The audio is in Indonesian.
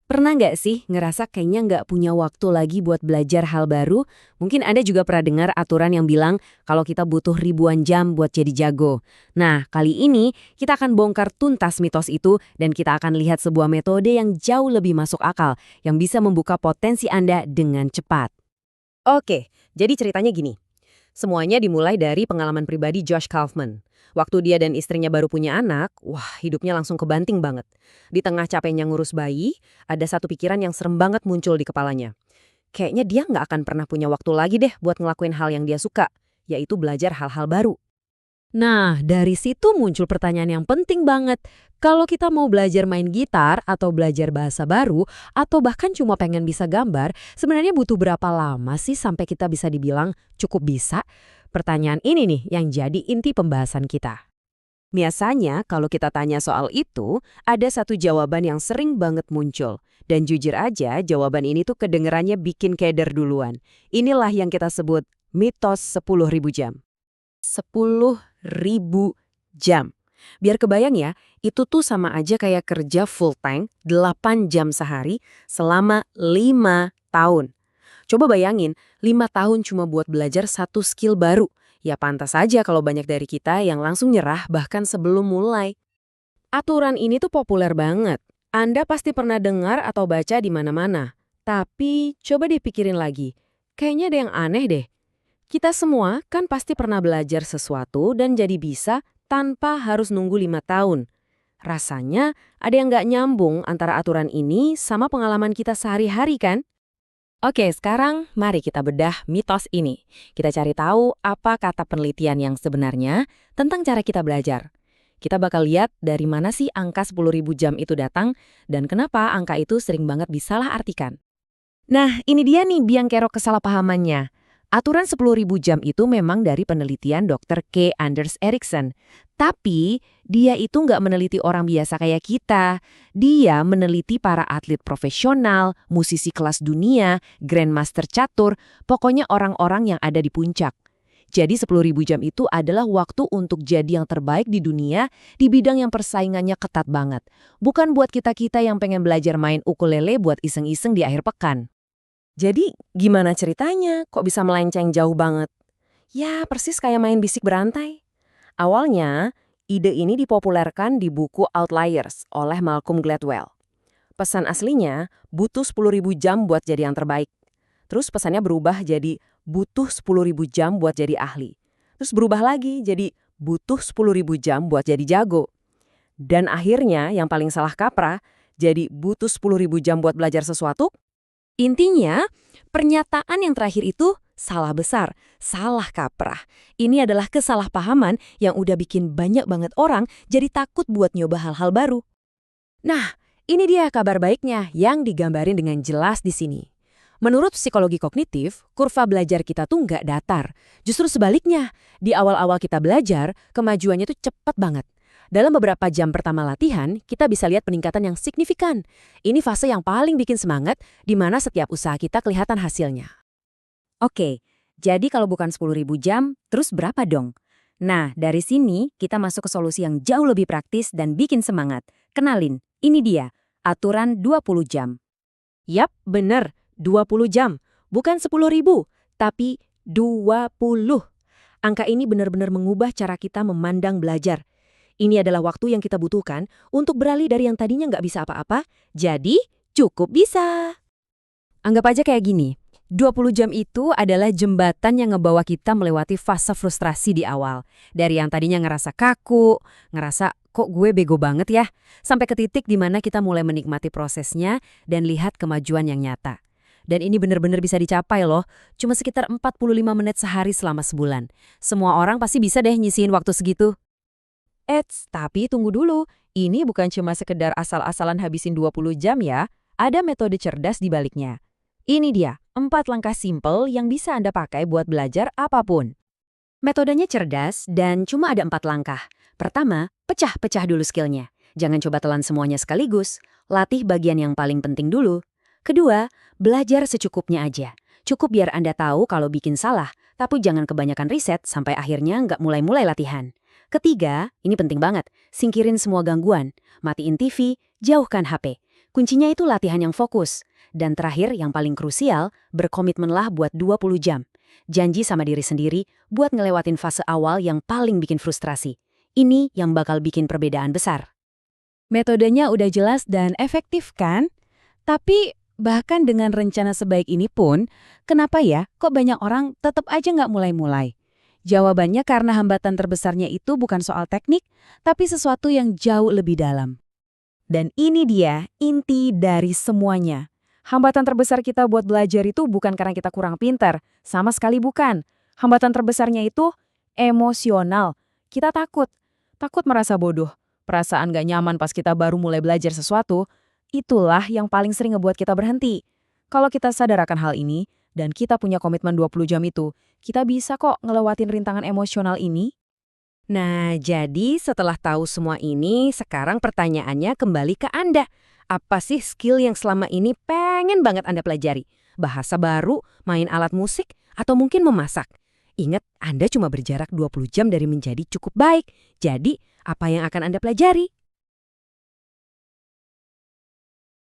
Pernah nggak sih ngerasa kayaknya nggak punya waktu lagi buat belajar hal baru? Mungkin Anda juga pernah dengar aturan yang bilang kalau kita butuh ribuan jam buat jadi jago. Nah, kali ini kita akan bongkar tuntas mitos itu dan kita akan lihat sebuah metode yang jauh lebih masuk akal, yang bisa membuka potensi Anda dengan cepat. Oke, jadi ceritanya gini. Semuanya dimulai dari pengalaman pribadi Josh Kaufman. Waktu dia dan istrinya baru punya anak, wah hidupnya langsung kebanting banget. Di tengah capeknya ngurus bayi, ada satu pikiran yang serem banget muncul di kepalanya. Kayaknya dia nggak akan pernah punya waktu lagi deh buat ngelakuin hal yang dia suka, yaitu belajar hal-hal baru. Nah, dari situ muncul pertanyaan yang penting banget. Kalau kita mau belajar main gitar, atau belajar bahasa baru, atau bahkan cuma pengen bisa gambar, sebenarnya butuh berapa lama sih sampai kita bisa dibilang cukup bisa? Pertanyaan ini nih yang jadi inti pembahasan kita. Biasanya kalau kita tanya soal itu, ada satu jawaban yang sering banget muncul. Dan jujur aja, jawaban ini tuh kedengerannya bikin keder duluan. Inilah yang kita sebut mitos 10.000 jam. 10.000 jam. Biar kebayang ya, itu tuh sama aja kayak kerja full time 8 jam sehari selama 5 tahun. Coba bayangin, 5 tahun cuma buat belajar satu skill baru. Ya pantas aja kalau banyak dari kita yang langsung nyerah bahkan sebelum mulai. Aturan ini tuh populer banget. Anda pasti pernah dengar atau baca di mana-mana. Tapi coba dipikirin lagi. Kayaknya ada yang aneh deh. Kita semua kan pasti pernah belajar sesuatu dan jadi bisa tanpa harus nunggu 5 tahun. Rasanya ada yang nggak nyambung antara aturan ini sama pengalaman kita sehari-hari kan? Oke, sekarang mari kita bedah mitos ini. Kita cari tahu apa kata penelitian yang sebenarnya tentang cara kita belajar. Kita bakal lihat dari mana sih angka 10.000 jam itu datang dan kenapa angka itu sering banget disalahartikan. Nah, ini dia nih biang kerok kesalahpahamannya. Aturan 10.000 jam itu memang dari penelitian Dr. K. Anders Ericsson. Tapi, dia itu nggak meneliti orang biasa kayak kita. Dia meneliti para atlet profesional, musisi kelas dunia, grandmaster catur, pokoknya orang-orang yang ada di puncak. Jadi 10.000 jam itu adalah waktu untuk jadi yang terbaik di dunia di bidang yang persaingannya ketat banget. Bukan buat kita-kita yang pengen belajar main ukulele buat iseng-iseng di akhir pekan. Jadi, gimana ceritanya? Kok bisa melenceng jauh banget? Ya, persis kayak main bisik berantai. Awalnya, ide ini dipopulerkan di buku Outliers oleh Malcolm Gladwell. Pesan aslinya, butuh 10.000 jam buat jadi yang terbaik. Terus pesannya berubah jadi butuh 10.000 jam buat jadi ahli. Terus berubah lagi jadi butuh 10.000 jam buat jadi jago. Dan akhirnya, yang paling salah kaprah, jadi butuh 10.000 jam buat belajar sesuatu. Intinya, pernyataan yang terakhir itu salah besar, salah kaprah. Ini adalah kesalahpahaman yang udah bikin banyak banget orang jadi takut buat nyoba hal-hal baru. Nah, ini dia kabar baiknya yang digambarin dengan jelas di sini. Menurut psikologi kognitif, kurva belajar kita tuh nggak datar. Justru sebaliknya, di awal-awal kita belajar, kemajuannya tuh cepat banget. Dalam beberapa jam pertama latihan, kita bisa lihat peningkatan yang signifikan. Ini fase yang paling bikin semangat, di mana setiap usaha kita kelihatan hasilnya. Oke, jadi kalau bukan 10.000 jam, terus berapa dong? Nah, dari sini kita masuk ke solusi yang jauh lebih praktis dan bikin semangat. Kenalin, ini dia, aturan 20 jam. Yap, bener, 20 jam. Bukan 10.000, tapi 20. Angka ini benar-benar mengubah cara kita memandang belajar. Ini adalah waktu yang kita butuhkan untuk beralih dari yang tadinya nggak bisa apa-apa, jadi cukup bisa. Anggap aja kayak gini, 20 jam itu adalah jembatan yang ngebawa kita melewati fase frustrasi di awal. Dari yang tadinya ngerasa kaku, ngerasa kok gue bego banget ya, sampai ke titik di mana kita mulai menikmati prosesnya dan lihat kemajuan yang nyata. Dan ini benar-benar bisa dicapai loh, cuma sekitar 45 menit sehari selama sebulan. Semua orang pasti bisa deh nyisihin waktu segitu. Tapi tunggu dulu, ini bukan cuma sekedar asal-asalan habisin 20 jam ya, ada metode cerdas di baliknya. Ini dia, 4 langkah simpel yang bisa Anda pakai buat belajar apapun. Metodenya cerdas dan cuma ada 4 langkah. Pertama, pecah-pecah dulu skillnya. Jangan coba telan semuanya sekaligus, latih bagian yang paling penting dulu. Kedua, belajar secukupnya aja. Cukup biar Anda tahu kalau bikin salah, tapi jangan kebanyakan riset sampai akhirnya nggak mulai-mulai latihan. Ketiga, ini penting banget, singkirin semua gangguan, matiin TV, jauhkan HP. Kuncinya itu latihan yang fokus. Dan terakhir, yang paling krusial, berkomitmenlah buat 20 jam. Janji sama diri sendiri buat ngelewatin fase awal yang paling bikin frustrasi. Ini yang bakal bikin perbedaan besar. Metodenya udah jelas dan efektif kan? Tapi bahkan dengan rencana sebaik ini pun, kenapa ya kok banyak orang tetap aja nggak mulai-mulai? Jawabannya karena hambatan terbesarnya itu bukan soal teknik, tapi sesuatu yang jauh lebih dalam. Dan ini dia inti dari semuanya. Hambatan terbesar kita buat belajar itu bukan karena kita kurang pintar, sama sekali bukan. Hambatan terbesarnya itu emosional. Kita takut merasa bodoh, perasaan gak nyaman pas kita baru mulai belajar sesuatu, itulah yang paling sering ngebuat kita berhenti. Kalau kita sadar akan hal ini, dan kita punya komitmen 20 jam itu, kita bisa kok ngelewatin rintangan emosional ini. Nah, jadi setelah tahu semua ini, sekarang pertanyaannya kembali ke Anda. Apa sih skill yang selama ini pengen banget Anda pelajari? Bahasa baru, main alat musik, atau mungkin memasak? Ingat, Anda cuma berjarak 20 jam dari menjadi cukup baik. Jadi, apa yang akan Anda pelajari?